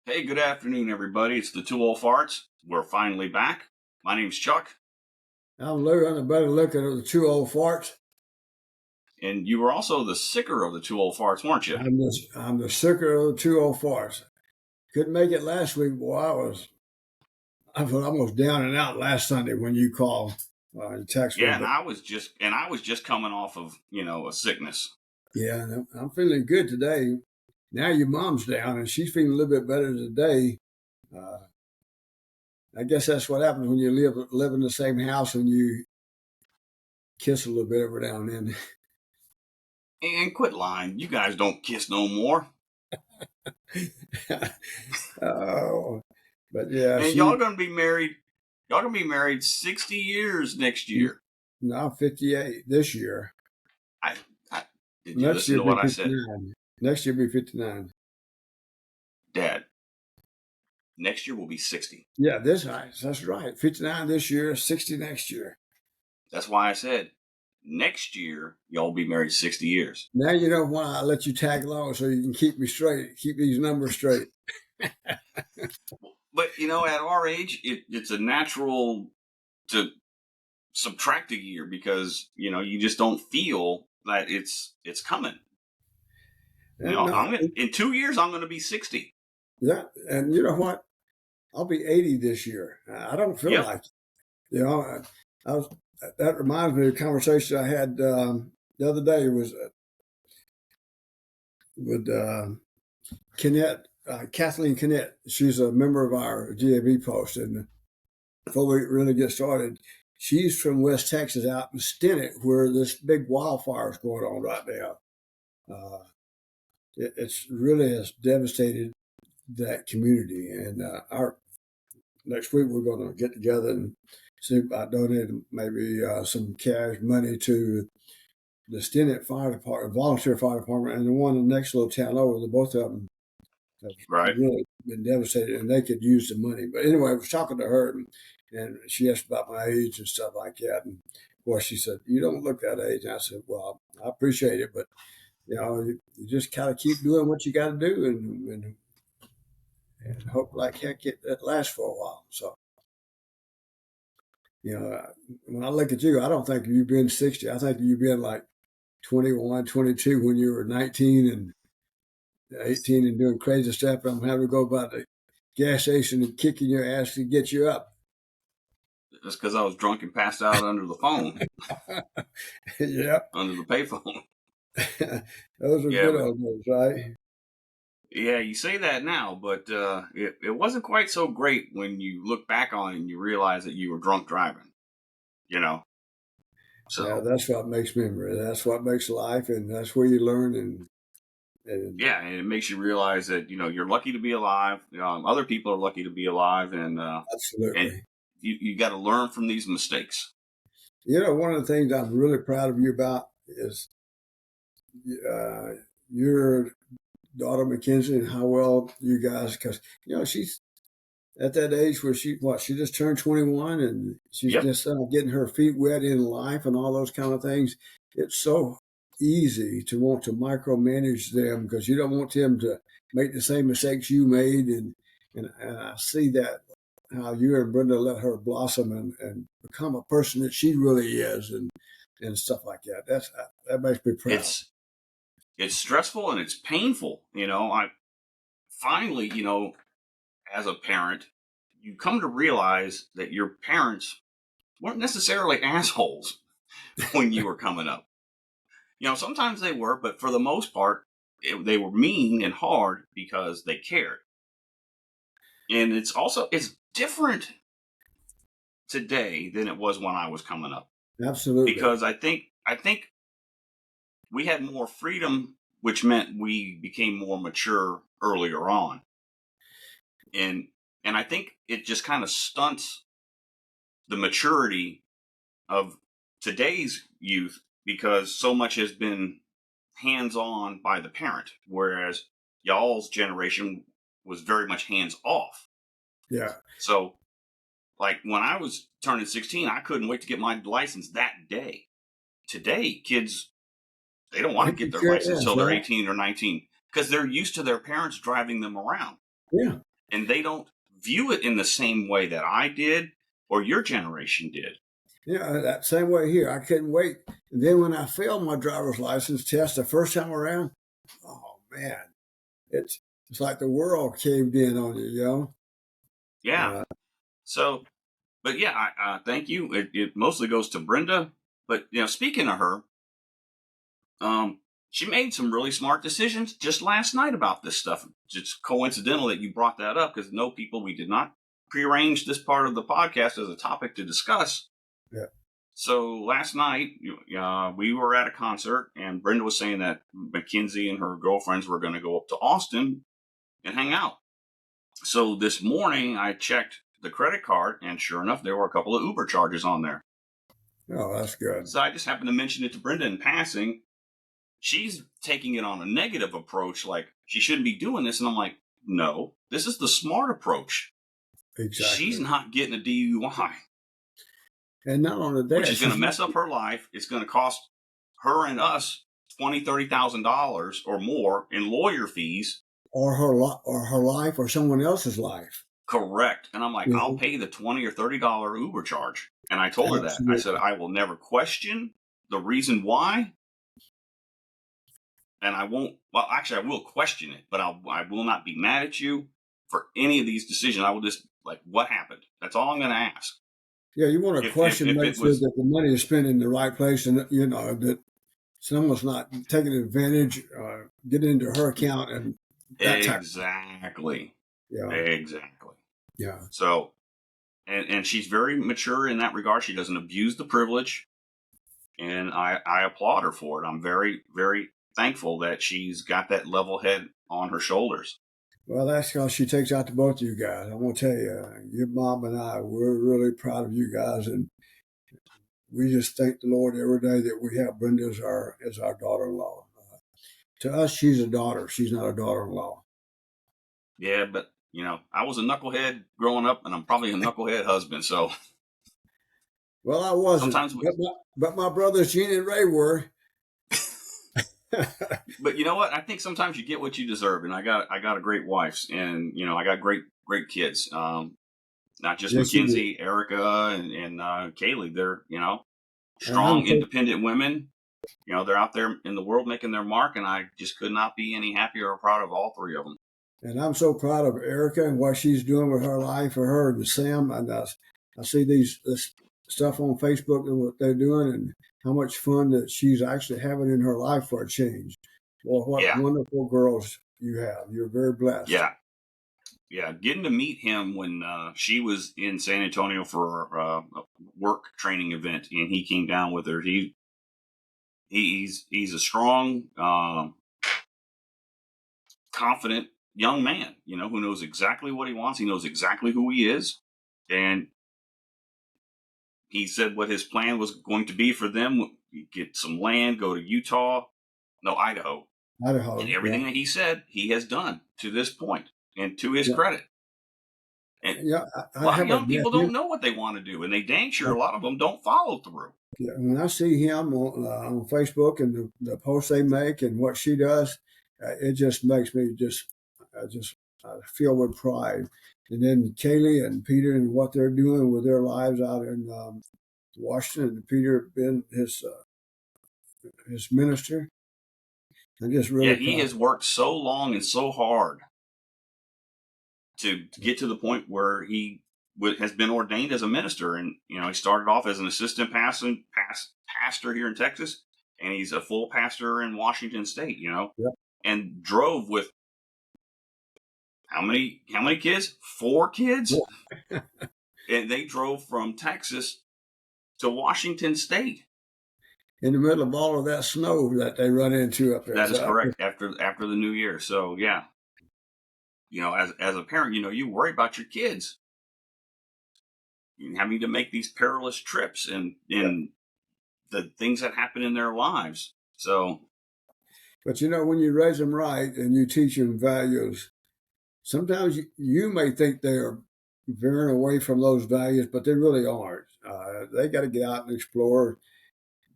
Hey, good afternoon, everybody. It's the Two Old Farts. We're finally back. My name's Chuck, I'm looking a better looking at the two old farts. and you were also the sicker of the Two Old Farts, weren't you? I'm the sicker of the two old farts. Couldn't make it last week, boy. I was almost down and out last Sunday when you called and text me. Yeah, and But I was just coming off of a sickness. yeah, I'm feeling good today. Now your mom's down and she's feeling a little bit better today. Uh, I guess that's what happens when you live in the same house and you kiss a little bit every now and then. And quit lying. You guys don't kiss no more. Oh, but yeah, And y'all gonna be married. Y'all gonna be married 60 years next year. now 58 this year. I, I did you Next listen year to will what be I said, 59. Next year will be 59. Dad? Next year will be 60. Yeah, that's right. 59 this year, 60 next year. That's why I said next year y'all be married 60 years. Now you know why I let you tag along so you can keep me straight, keep these numbers straight. But at our age, it's a natural to subtract a year because you just don't feel that it's coming. And no, In 2 years I'm gonna be 60. yeah, and you know what? I'll be 80 this year. I don't feel Yep. like it. You know, I was. That reminds me of a conversation I had the other day was with Kennett, Kathleen Kennett. She's a member of our GAB post, and before we really get started, she's from West Texas, out in Stinnett, where this big wildfire is going on right now. It's really has devastated that community, and our next week we're going to get together and see about donating maybe some cash money to the Stinnett Fire Department, volunteer fire department, and the one in the next little town over. The both of them have Right. really been devastated, and they could use the money. But anyway, I was talking to her, and she asked about my age and stuff like that. And boy, she said, "You don't look that age." And I said, "Well, I appreciate it, but you just kind of keep doing what you got to do, and hope like heck it lasts for a while." So, when I look at you, I don't think you've been 60. I think you've been like 21, 22 when you were 19 and 18 and doing crazy stuff. I'm having to go by the gas station and kicking your ass to get you up. That's because I was drunk and passed out under the phone, Yeah. under the payphone. Those are Yeah, good but old days, right? yeah, you say that now, but it wasn't quite so great when you look back on it and you realize that you were drunk driving. You know, Yeah, so that's what makes memory. That's what makes life, and that's where you learn. And yeah, and it makes you realize that you're lucky to be alive. Other people are lucky to be alive, and absolutely. you got to learn from these mistakes. One of the things I'm really proud of you about is uh, your daughter Mackenzie and how well you guys, because she's at that age where she just turned 21 and she's Yep, just getting her feet wet in life and all those kind of things. It's so easy to want to micromanage them because you don't want them to make the same mistakes you made, and I see that how you and Brenda let her blossom and become a person that she really is, and stuff like that. That makes me proud. it's stressful and it's painful. I finally, as a parent, you come to realize that your parents weren't necessarily assholes when you were coming up. Sometimes they were, but for the most part, they were mean and hard because they cared. And it's different today than it was when I was coming up Absolutely. because I think we had more freedom, which meant we became more mature earlier on, and I think it just kind of stunts the maturity of today's youth because so much has been hands on by the parent, whereas y'all's generation was very much hands off. Yeah. So, like when I was turning 16, I couldn't wait to get my license that day. Today, kids, they don't want They to get could their care license less, till they're right? 18 or 19 because they're used to their parents driving them around. Yeah. and they don't view it in the same way that I did or your generation did. Yeah, that same way here. I couldn't wait. And then when I failed my driver's license test the first time around, oh man, it's like the world caved in on you, you know? Yeah. So, but yeah, thank you. It mostly goes to Brenda. But speaking of her, she made some really smart decisions just last night about this stuff. It's coincidental that you brought that up because we did not prearrange this part of the podcast as a topic to discuss. Yeah. So last night, we were at a concert, and Brenda was saying that Mackenzie and her girlfriends were going to go up to Austin and hang out. So this morning, I checked the credit card, and sure enough, there were a couple of Uber charges on there. Oh, that's good. So I just happened to mention it to Brenda in passing. She's taking it on a negative approach, like she shouldn't be doing this. And I'm like, no, this is the smart approach. Exactly. She's not getting a DUI. And not only that, which is going to mess up her life. It's going to cost her and us $20,000-$30,000 or more in lawyer fees. Or her life or someone else's life. Correct. And I'm like, Mm-hmm. I'll pay the $20 or $30 Uber charge. And I told her that. I said, I will never question the reason why. And I won't, well, actually, I will question it, but I will not be mad at you for any of these decisions. I will just, like, what happened? That's all I'm going to ask. Yeah, you want to question, make sure that the money is spent in the right place, and that someone's not taking advantage, getting into her account, and that exactly. Yeah, exactly. Yeah. So, and she's very mature in that regard. She doesn't abuse the privilege, and I applaud her for it. I'm very, very thankful that she's got that level head on her shoulders. Well, that's because she takes out to both of you guys. I'm going to tell you, your mom and I, we're really proud of you guys. And we just thank the Lord every day that we have Brenda as our daughter-in-law. To us, she's a daughter. She's not a daughter-in-law. Yeah, but, I was a knucklehead growing up, and I'm probably a knucklehead husband, so. Well, I wasn't. But my brothers, Gene and Ray, were. But you know what? I think sometimes you get what you deserve, and I got a great wife, and I got great kids. Not just Mackenzie, Erica, and Kaylee. They're strong, independent women. They're out there in the world making their mark, and I just could not be any happier or proud of all three of them. And I'm so proud of Erica and what she's doing with her life, for her and Sam. And I see this stuff on Facebook and what they're doing, and how much fun that she's actually having in her life for a change. Well, what wonderful girls you have. You're very blessed. Yeah. Getting to meet him when she was in San Antonio for a work training event, and he came down with her. He's a strong, confident young man, who knows exactly what he wants. He knows exactly who he is. And he said what his plan was going to be for them: get some land, go to Idaho. And everything that he said, he has done to this point, and to his credit. And a lot of young people don't know what they want to do, and they dang sure a lot of them don't follow through. Yeah, when I see him on Facebook and the posts they make and what she does, it just makes me I feel with pride. And then Kaylee and Peter and what they're doing with their lives out in Washington. Peter been his minister. I'm just really he has worked so long and so hard to get to the point where he has been ordained as a minister. And he started off as an assistant pastor here in Texas, and he's a full pastor in Washington State. And drove with how many kids? 4 kids. Yeah. And they drove from Texas to Washington State in the middle of all of that snow that they run into up there. That is correct. After the new year. So yeah, as a parent, you worry about your kids having to make these perilous trips and the things that happen in their lives. So, but when you raise them right and you teach them values, sometimes you may think they're veering away from those values, but they really aren't. They got to get out and explore.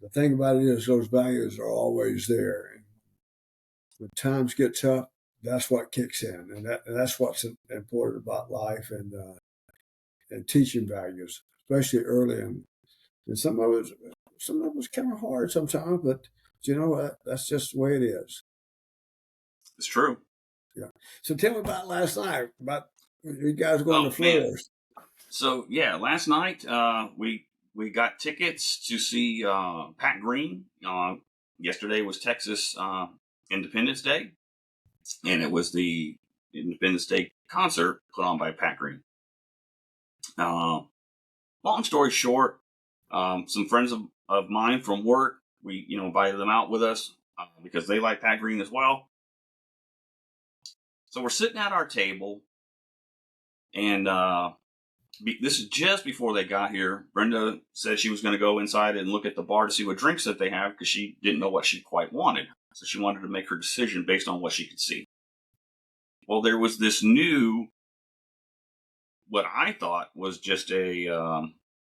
The thing about it is those values are always there. When times get tough, that's what kicks in, and that's what's important about life and teaching values, especially early. And some of it's kind of hard sometimes, but you know what? That's just the way it is. It's true. Yeah. So tell me about last night. About you guys going to Oh man. floors. So yeah, last night we got tickets to see Pat Green. Yesterday was Texas Independence Day, and it was the Independence Day concert put on by Pat Green. Long story short, some friends of mine from work, we invited them out with us because they like Pat Green as well. So we're sitting at our table, and this is just before they got here. Brenda said she was going to go inside and look at the bar to see what drinks that they have because she didn't know what she quite wanted. So she wanted to make her decision based on what she could see. Well, there was this new, what I thought was just a,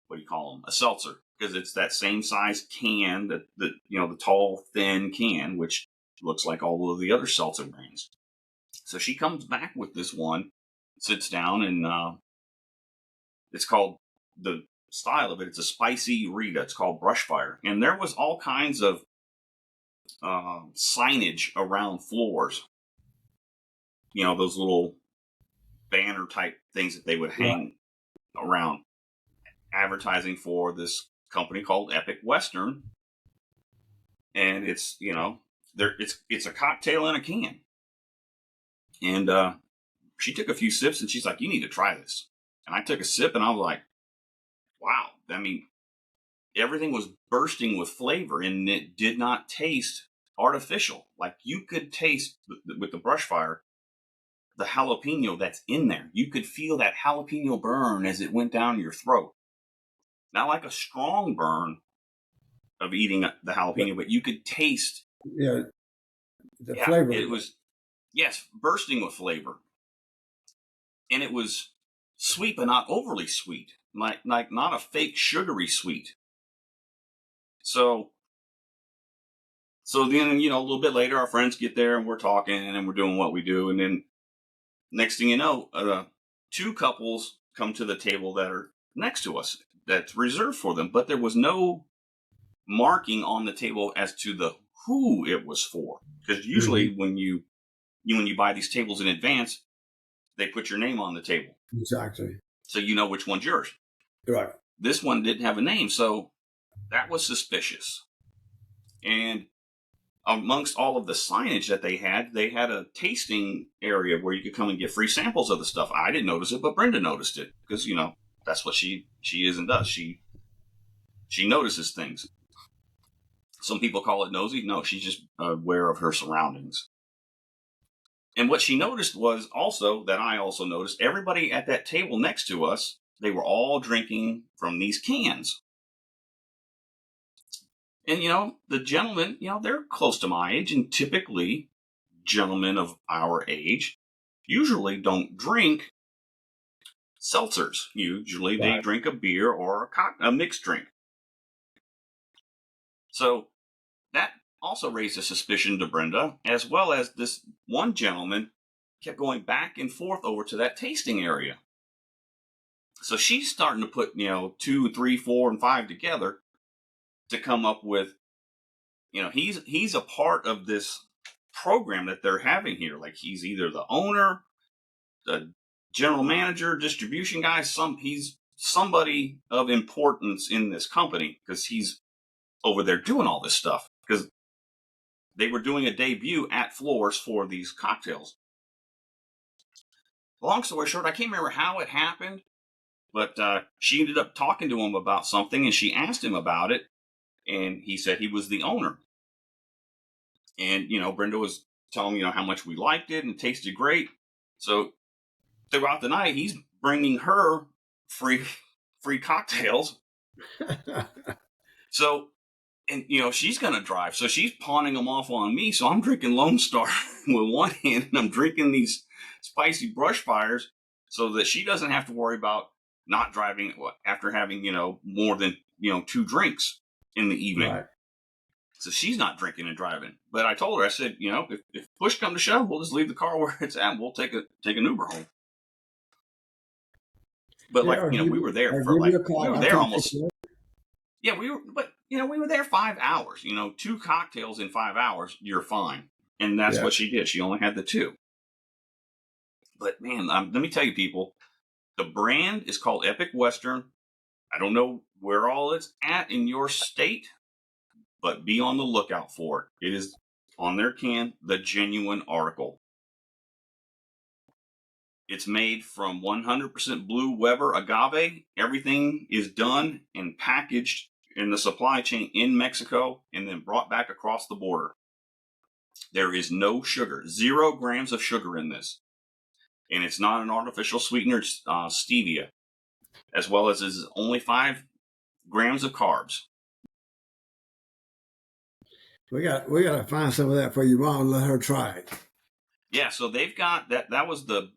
what do you call them? A seltzer, because it's that same size can, the tall, thin can, which looks like all of the other seltzer brands. So she comes back with this one, sits down, and it's called, the style of it, it's a spicy Rita. It's called Brushfire. And there was all kinds of signage around floors. Those little banner type things that they would hang around, advertising for this company called Epic Western. And it's, it's a cocktail in a can. And she took a few sips and she's like, "You need to try this." And I took a sip and I was like, wow. I mean, everything was bursting with flavor and it did not taste artificial. Like you could taste with the Brushfire, the jalapeno that's in there. You could feel that jalapeno burn as it went down your throat. Not like a strong burn of eating the jalapeno, but you could taste. Yeah, the flavor. It was, yes, bursting with flavor. And it was sweet, but not overly sweet. Like not a fake sugary sweet. So then, a little bit later, our friends get there and we're talking and we're doing what we do. And then next thing you know, two couples come to the table that are next to us that's reserved for them. But there was no marking on the table as to the who it was for. Because usually when you buy these tables in advance, they put your name on the table. Exactly. So you know which one's yours. Right. This one didn't have a name, so that was suspicious. And amongst all of the signage that they had a tasting area where you could come and get free samples of the stuff. I didn't notice it, but Brenda noticed it because, that's what she is and does. She notices things. Some people call it nosy. No, she's just aware of her surroundings. And what she noticed was also, that I also noticed, everybody at that table next to us, they were all drinking from these cans. And, the gentlemen, they're close to my age, and typically gentlemen of our age usually don't drink seltzers. Usually they drink a beer or a mixed drink. So that also raised a suspicion to Brenda, as well as this one gentleman kept going back and forth over to that tasting area. So she's starting to put, 2, 3, 4, and 5 together to come up with, he's a part of this program that they're having here. Like he's either the owner, the general manager, distribution guy, he's somebody of importance in this company because he's over there doing all this stuff because they were doing a debut at Floors for these cocktails. Long story short, I can't remember how it happened, but she ended up talking to him about something and she asked him about it. And he said he was the owner. And, Brenda was telling him, how much we liked it and it tasted great. So throughout the night, he's bringing her free cocktails. So, and, she's going to drive. So she's pawning them off on me. So I'm drinking Lone Star with one hand and I'm drinking these spicy Brushfires so that she doesn't have to worry about not driving after having, more than, 2 drinks in the evening. Right. So she's not drinking and driving. But I told her, I said, if push come to shove, we'll just leave the car where it's at. And we'll take an Uber home. But Yeah, we were there or for give me a we call. were I'll there come pick almost. you up. Yeah, we were there 5 hours. 2 cocktails in 5 hours, you're fine. And that's what she did. She only had the 2. But man, let me tell you, people, the brand is called Epic Western. I don't know where all it's at in your state, but be on the lookout for it. It is on their can, the genuine article. It's made from 100% blue Weber agave. Everything is done and packaged in the supply chain in Mexico and then brought back across the border. There is no sugar, 0 grams of sugar in this. And it's not an artificial sweetener, stevia, as well as is only 5 grams of carbs. We got to find some of that for your mom and let her try it. Yeah, so they've got that. That was the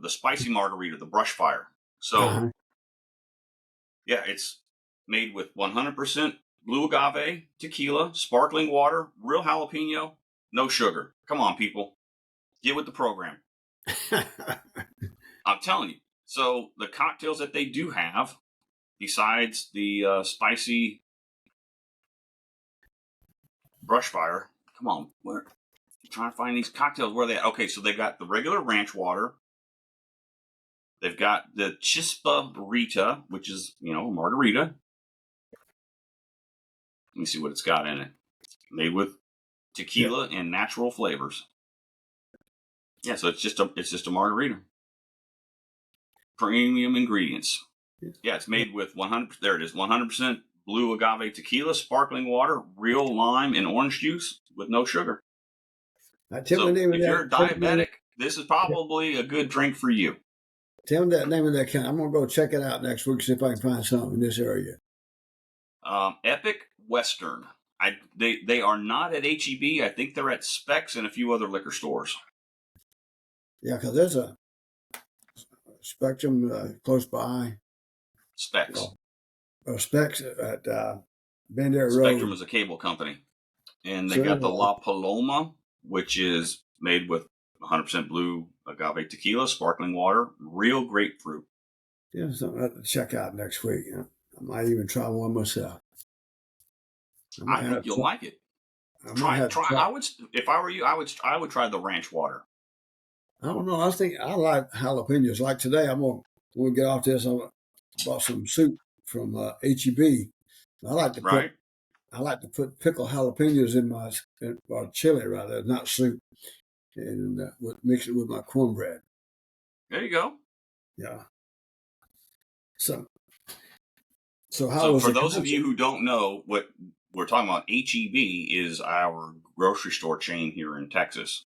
spicy margarita, the brush fire. So yeah, it's made with 100% blue agave, tequila, sparkling water, real jalapeno, no sugar. Come on, people, get with the program. I'm telling you. So the cocktails that they do have, besides the spicy brush fire, come on, where? I'm trying to find these cocktails. Where are they at? Okay, so they've got the regular ranch water. They've got the Chispa Rita, which is, a margarita. Let me see what it's got in it. Made with tequila and natural flavors. Yeah, so it's just a margarita. Premium ingredients. Yeah, it's made with 100. There it is, 100% blue agave tequila, sparkling water, real lime, and orange juice with no sugar. So if you're diabetic, this is probably a good drink for you. Tell me that name of that can. I'm gonna go check it out next week, see if I can find something in this area. Epic Western. They are not at HEB. I think they're at Specs and a few other liquor stores. Yeah, because there's a Spectrum close by. Specs. Specs at Bandera Road. Spectrum is a cable company. And they got the La Paloma, which is made with 100% blue agave tequila, sparkling water, real grapefruit. Yeah, something I have to check out next week. I might even try one myself. I think you'll like it. Try. I would, if I were you, I would try the ranch water. I don't know. I think I like jalapenos. Like today, when we get off this, I bought some soup from HEB. I like to put pickled jalapenos in my chili, rather, not soup, and mix it with my cornbread. There you go. Yeah. So for those of you who don't know what we're talking about, HEB is our grocery store chain here in Texas.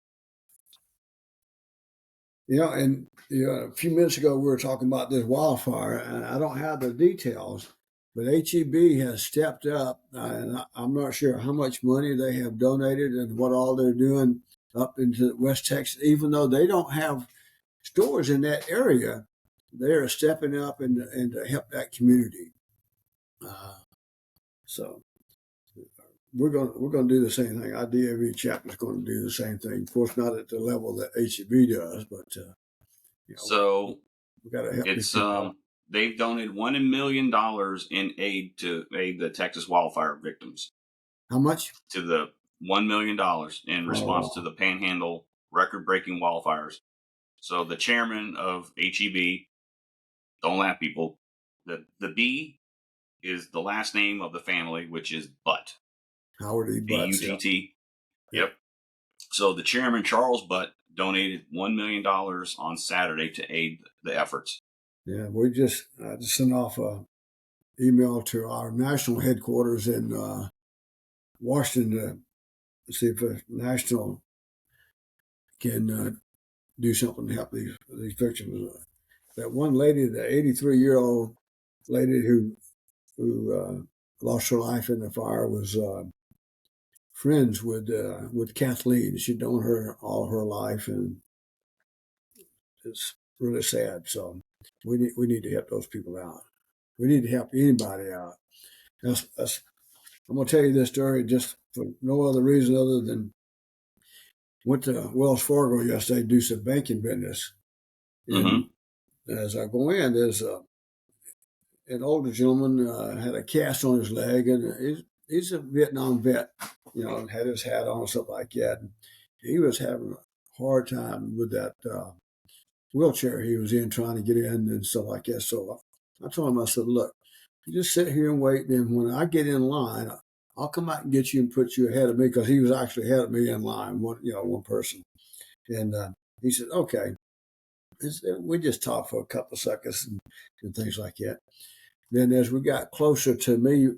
And a few minutes ago we were talking about this wildfire, and I don't have the details, but HEB has stepped up, and I'm not sure how much money they have donated and what all they're doing up into West Texas. Even though they don't have stores in that area, they are stepping up and to help that community. So we're going to do the same thing. Our DAV chapter is going to do the same thing. Of course, not at the level that HEB does, but so we got to help. It's they've donated $1 million in aid to aid the Texas wildfire victims. How much? To the $1 million in response to the Panhandle record-breaking wildfires. So the chairman of HEB, don't laugh, people. The B is the last name of the family, which is Butt. Howard E. Butt. B-U-T-T. Yep. So the chairman, Charles Butt, donated $1 million on Saturday to aid the efforts. Yeah, we just sent off an email to our national headquarters in Washington to see if a national can do something to help these victims. That one lady, the 83-year-old lady who lost her life in the fire, was friends with Kathleen. She'd known her all her life, and it's really sad. So we need to help those people out. We need to help anybody out. I'm going to tell you this story. Just for no other reason other than went to Wells Fargo yesterday to do some banking business. Mm-hmm. And as I go in, there's an older gentleman had a cast on his leg, and he's a Vietnam vet, and had his hat on and stuff like that. And he was having a hard time with that wheelchair he was in, trying to get in and stuff like that. So I told him, I said, look, you just sit here and wait. Then when I get in line, I'll come out and get you and put you ahead of me, because he was actually ahead of me in line, one person. And he said, okay. We just talked for a couple of seconds and things like that. Then as we got closer to me,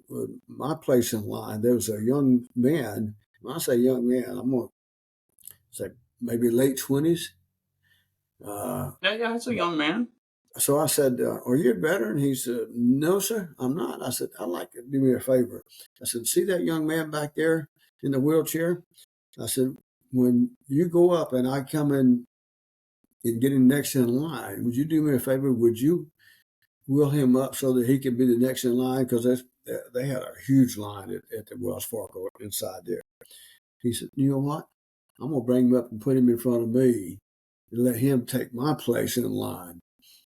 my place in line, there was a young man. When I say young man, I'm going to say maybe late 20s. Yeah, it's a young man. So I said, are you a veteran? He said, no, sir, I'm not. I said, I'd like you to do me a favor. I said, see that young man back there in the wheelchair? I said, when you go up and I come in and get him next in line, would you do me a favor? Would you wheel him up so that he could be the next in line? Because they had a huge line at the Wells Fargo inside there. He said, you know what? I'm going to bring him up and put him in front of me and let him take my place in line.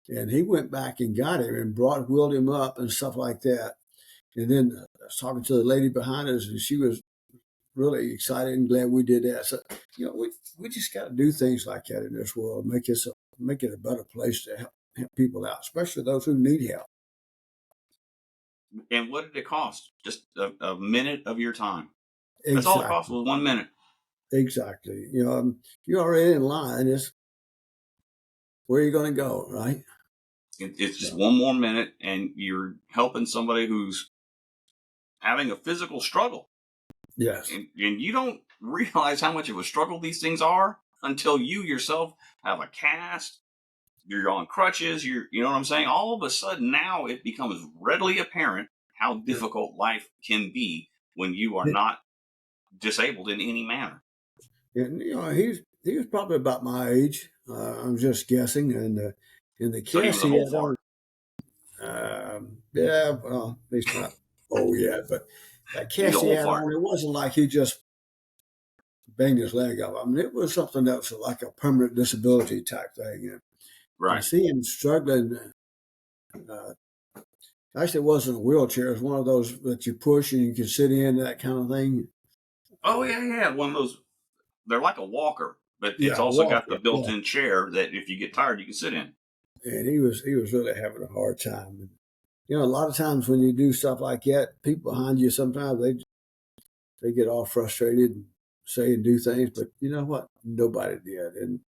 And he went back and got him and wheeled him up and stuff like that. And then I was talking to the lady behind us, and she was really excited and glad we did that. So, we just got to do things like that in this world, make it a better place to help people out, especially those who need help. And what did it cost? Just a minute of your time. Exactly. That's all it cost, was 1 minute. Exactly. You're already in line. It's where you're going to go, right? It's just one more minute, and you're helping somebody who's having a physical struggle. Yes. And you don't realize how much of a struggle these things are until you yourself have a cast, you're on crutches, you know what I'm saying? All of a sudden now it becomes readily apparent how difficult life can be when you are not disabled in any manner. And he was probably about my age. I'm just guessing. And the So he cast was an he old had on, yeah, well, he's not old yet, but that He's cast an he old had fart. on, it wasn't like he just banged his leg up. I mean, it was something that was like a permanent disability type thing. And I Right. see him struggling. Actually, it wasn't a wheelchair. It was one of those that you push and you can sit in, that kind of thing. Oh, yeah. One of those, they're like a walker, but it's Yeah, also got the walker. Yeah. built-in chair that if you get tired, you can sit in. And he was really having a hard time. And, a lot of times when you do stuff like that, people behind you, sometimes they get all frustrated and say and do things, but you know what? Nobody did. And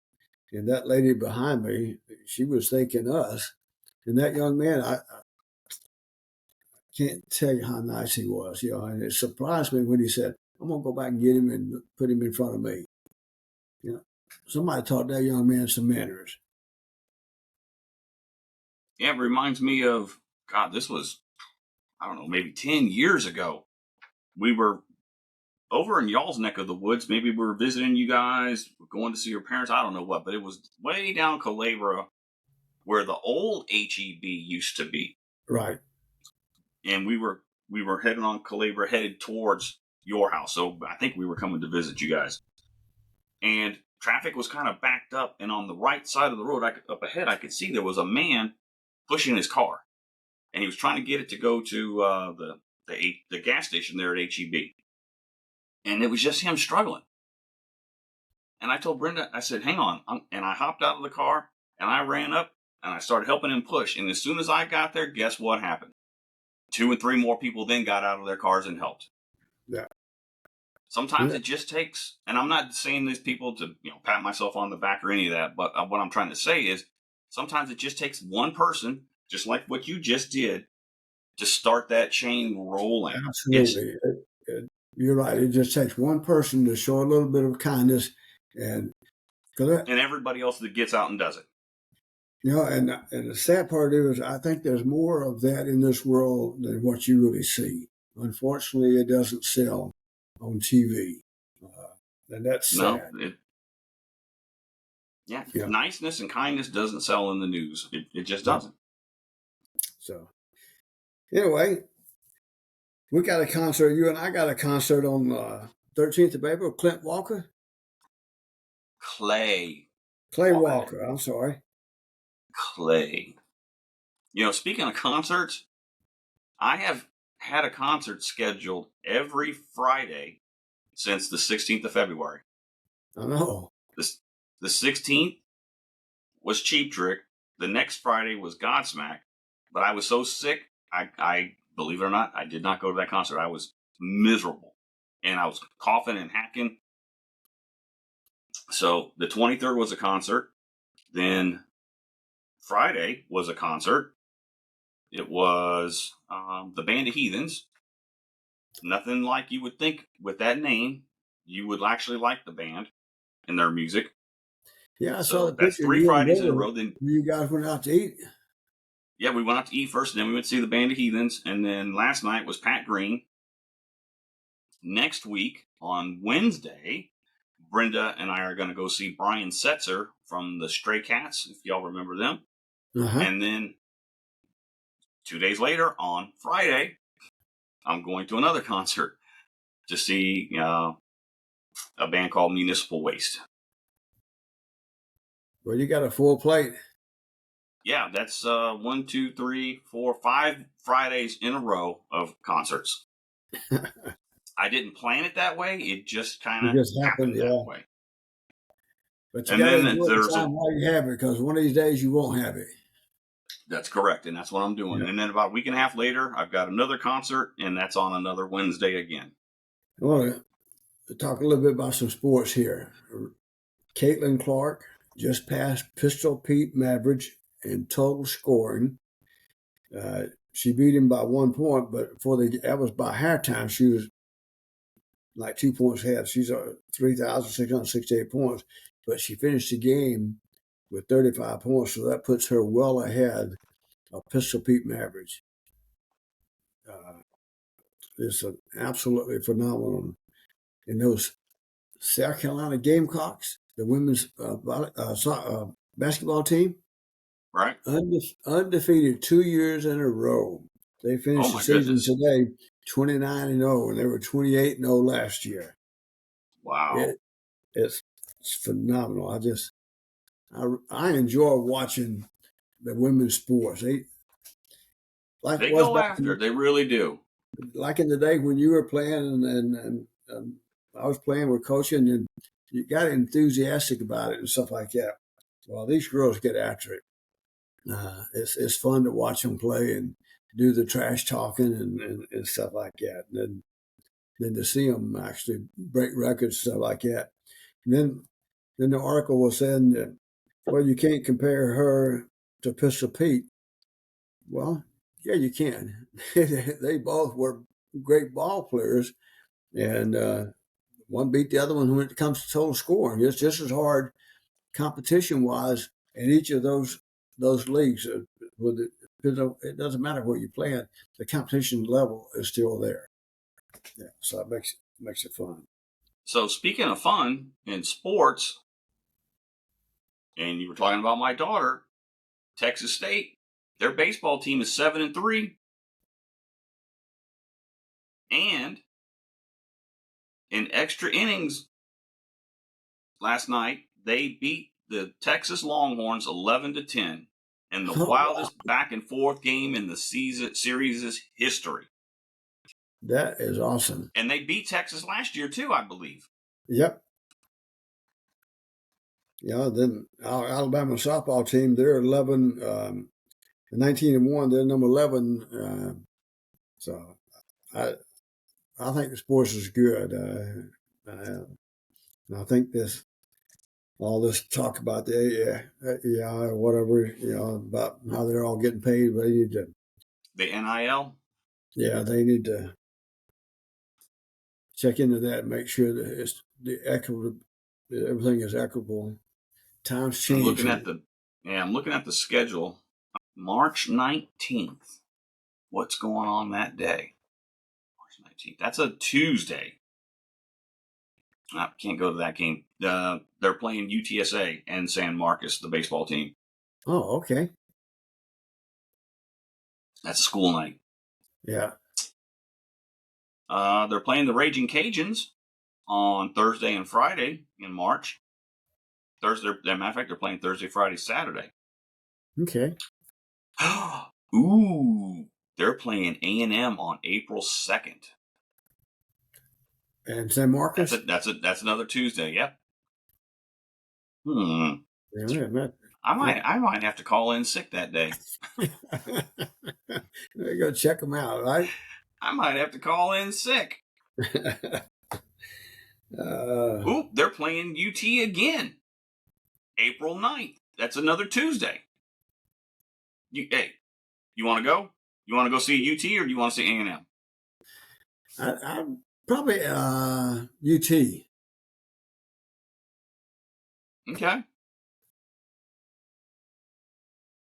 that lady behind me, she was thanking us. And that young man, I can't tell you how nice he was, and it surprised me when he said, I'm gonna go back and get him and put him in front of me. Somebody taught that young man some manners. Yeah, it reminds me of, God, this was, I don't know, maybe 10 years ago. We were over in y'all's neck of the woods. Maybe we were visiting you guys, going to see your parents. I don't know what, but it was way down Culebra where the old HEB used to be. Right. And we were heading on Culebra, headed towards your house. So I think we were coming to visit you guys. And traffic was kind of backed up. And on the right side of the road, up ahead, I could see there was a man pushing his car. And he was trying to get it to go to the gas station there at HEB. And it was just him struggling. And I told Brenda, I said, hang on. And I hopped out of the car and I ran up and I started helping him push. And as soon as I got there, guess what happened? 2 and 3 more people then got out of their cars and helped. Yeah. Sometimes it just takes, and I'm not saying these people to pat myself on the back or any of that, but what I'm trying to say is sometimes it just takes one person, just like what you just did, to start that chain rolling. Absolutely. You're right. It just takes one person to show a little bit of kindness, and everybody else that gets out and does it. And the sad part is, I think there's more of that in this world than what you really see. Unfortunately, it doesn't sell on TV, and that's sad. Niceness and kindness doesn't sell in the news. It just doesn't. So, anyway, We got a concert. You and I got a concert on 13th of April. Clint Walker, Clay. Clay Walker. I'm sorry. Clay. You know, speaking of concerts, I have had a concert scheduled every Friday since the 16th of February. I know. The 16th was Cheap Trick. The next Friday was Godsmack. But I was so sick, I believe it or not, I did not go to that concert. I was miserable. And I was coughing and hacking. So the 23rd was a concert. Then Friday was a concert. It was the Band of Heathens. Nothing like you would think with that name. You would actually like the band and their music. Yeah, I saw So the that's picture. 3 You and Fridays in a Billy, row. Then you guys went out to eat. yeah, we went out to eat first, and then we went to see the Band of Heathens, and then last night was Pat Green. Next week on Wednesday, Brenda and I are going to go see Brian Setzer from the Stray Cats, if y'all remember them. Uh-huh. And then 2 days later, on Friday, I'm going to another concert to see a band called Municipal Waste. Well, you got a full plate. Yeah, that's 1, 2, 3, 4, 5 Fridays in a row of concerts. I didn't plan it that way. It just kind It of just happened, happened yeah. that way. But you And got to then enjoy the there's time while you have it, because one of these days you won't have it. that's correct, and that's what I'm doing. Yeah. And then about a week and a half later, I've got another concert, and that's on another Wednesday again. I want to talk a little bit about some sports here. Caitlin Clark just passed Pistol Pete Mavericks in total scoring. She beat him by 1 point, but that was by halftime. She was like 2 points ahead. She's 3,668 points, but she finished the game with 35 points, so that puts her well ahead of Pistol Pete Mavericks. It's absolutely phenomenal. And those South Carolina Gamecocks, the women's basketball team, Right? undefeated 2 years in a row. They Oh finished the my season goodness! today 29-0, and they were 28-0 last year. Wow. It's phenomenal. I enjoy watching the women's sports. They like it They was go back after. They really do. like in the day when you were playing and I was playing with coaching, and you got enthusiastic about it and stuff like that. Well, these girls get after it. It's fun to watch them play and do the trash talking and stuff like that. And then to see them actually break records, stuff like that. And then the article was saying that, well, you can't compare her to Pistol Pete. Well, yeah, you can. They both were great ball players, and one beat the other one when it comes to total scoring. It's just as hard competition wise in each of those leagues. It doesn't matter where you play it, the competition level is still there. Yeah, so it makes it fun. So speaking of fun in sports, and you were talking about my daughter, Texas State, their baseball team is 7-3, and in extra innings last night, they beat the Texas Longhorns 11-10 in the Oh, wow. wildest back and forth game in the series' history. That is awesome. And they beat Texas last year too, I believe. Yep. Yeah, then our Alabama softball team, they're 19-1. They're number 11. So I think the sports is good. And I think all this talk about the AI or whatever, about how they're all getting paid, but The NIL. they need to check into that and make sure that it's that everything is equitable. Times I'm change. I'm looking at the schedule. March 19th. What's going on that day? March 19th. That's a Tuesday. I can't go to that game. They're playing UTSA and San Marcos, the baseball team. Oh, okay. That's a school night. Yeah. They're playing the Raging Cajuns on Thursday and Friday in March. Thursday, as a matter of fact, they're playing Thursday, Friday, Saturday. Okay. Ooh, they're playing A&M on April 2nd. And San Marcos? That's another Tuesday. Yep. Yeah, I might have to call in sick that day. You go check them out, right? I might have to call in sick. Uh, They're playing UT again. April 9th. That's another Tuesday. Hey, you want to go? You want to go see UT or do you want to see A&M? I'm probably UT. Okay.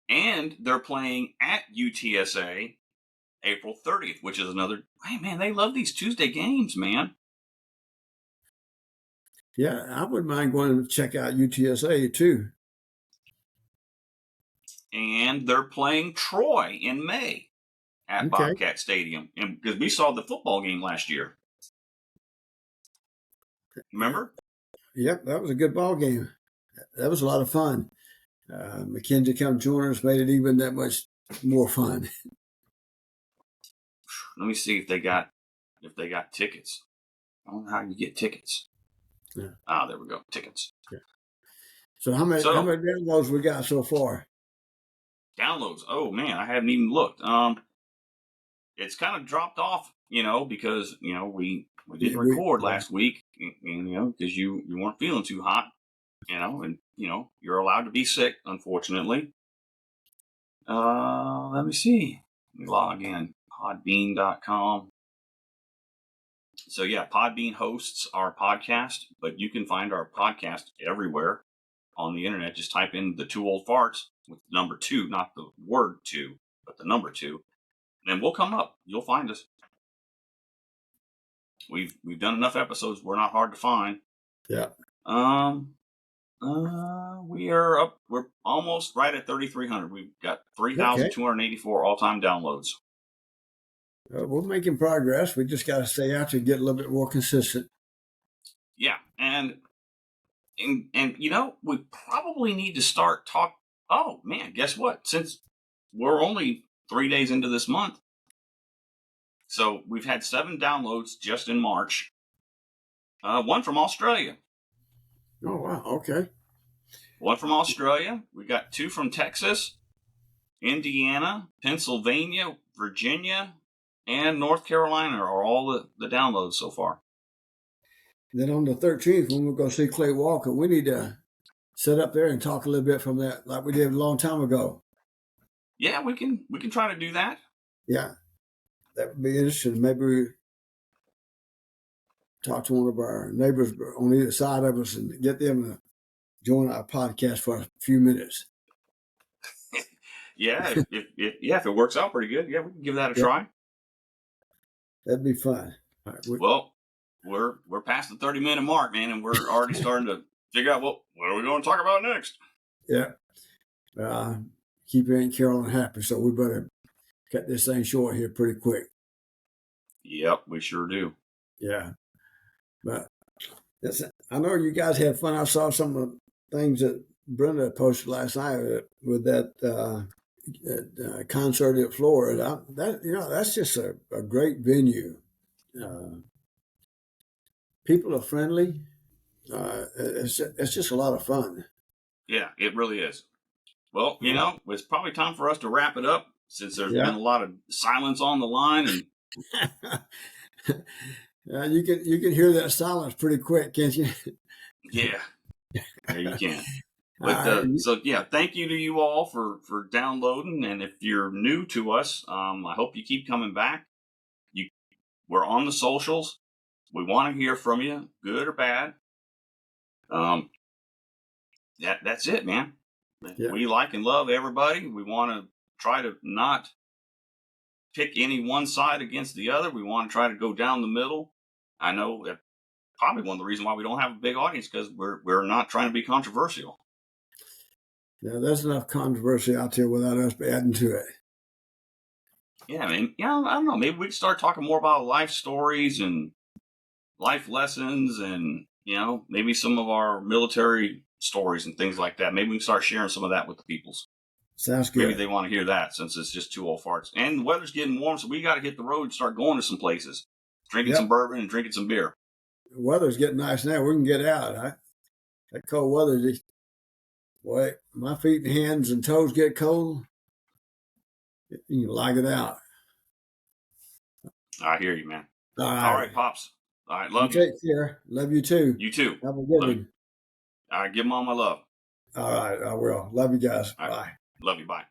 And they're playing at UTSA April 30th, which is another. Hey, man, they love these Tuesday games, man. Yeah, I wouldn't mind going to check out UTSA too. And they're playing Troy in May at Okay. Bobcat Stadium. And because we saw the football game last year. Remember? Yep, that was a good ball game. That was a lot of fun. Mackenzie come join us, made it even that much more fun. Let me see if they got tickets. I don't know how you get tickets. Yeah. There we go. Tickets. Yeah. So how many downloads we got so far? Downloads. Oh man, I haven't even looked. It's kind of dropped off, because we didn't record last week, because you weren't feeling too hot, and you're allowed to be sick, unfortunately. Let me see. Let me log in. Podbean.com. So yeah, Podbean hosts our podcast, but you can find our podcast everywhere on the internet. Just type in the 2 Old Farts with the number 2, not the word 2, but the number 2. And we'll come up. You'll find us. We've done enough episodes. We're not hard to find. Yeah. We are up. We're almost right at 3,300. We've got 3,284 all-time downloads. We're making progress. We just got to stay out to get a little bit more consistent. Yeah, and we probably need to start talk. Oh man, guess what? Since we're only 3 days into this month, so we've had 7 downloads just in March. 1 from Australia. Oh wow! Okay. 1 from Australia. We got 2 from Texas, Indiana, Pennsylvania, Virginia, and North Carolina are all the downloads so far. Then on the 13th, when we're going to see Clay Walker, we need to sit up there and talk a little bit from that, like we did a long time ago. Yeah, we can try to do that. Yeah, that would be interesting. Maybe we talk to one of our neighbors on either side of us and get them to join our podcast for a few minutes. Yeah, if it works out pretty good, yeah, we can give that a try. That'd be fun. All right, well, we're past the 30-minute mark, man, and we're already starting to figure out what are we going to talk about next. Yeah. Keep Aunt Carolyn happy, so we better cut this thing short here pretty quick. Yep, we sure do. Yeah. But I know you guys had fun. I saw some of the things that Brenda posted last night with that concert at Florida. That's just a great venue. People are friendly. It's just a lot of fun. Yeah, it really is. Well, it's probably time for us to wrap it up since there's been a lot of silence on the line. And you can hear that silence pretty quick, can't you? Yeah, you can. But thank you to you all for downloading. And if you're new to us, I hope you keep coming back. We're on the socials. We want to hear from you, good or bad. That's it, man. Yeah. We like and love everybody. We want to try to not pick any one side against the other. We want to try to go down the middle. I know that probably one of the reasons why we don't have a big audience because we're not trying to be controversial. Yeah, there's enough controversy out there without us adding to it. Yeah, man. Yeah, I don't know. Maybe we can start talking more about life stories and life lessons, and maybe some of our military stories and things like that. Maybe we can start sharing some of that with the peoples. Sounds Maybe good. they want to hear that, since it's just two old farts. And the weather's getting warm, so we got to hit the road and start going to some places, drinking some Yep. bourbon and drinking some beer. The weather's getting nice now. We can get out. That cold weather, just, boy, my feet and hands and toes get cold. You can like it out. I hear you, man. All All right. right, pops. All right, You love you. take care. Love you too. You too. Have a good Love you. one. All right, give them all my love. All right. I will. Love you guys. All right, Bye. love you. Bye.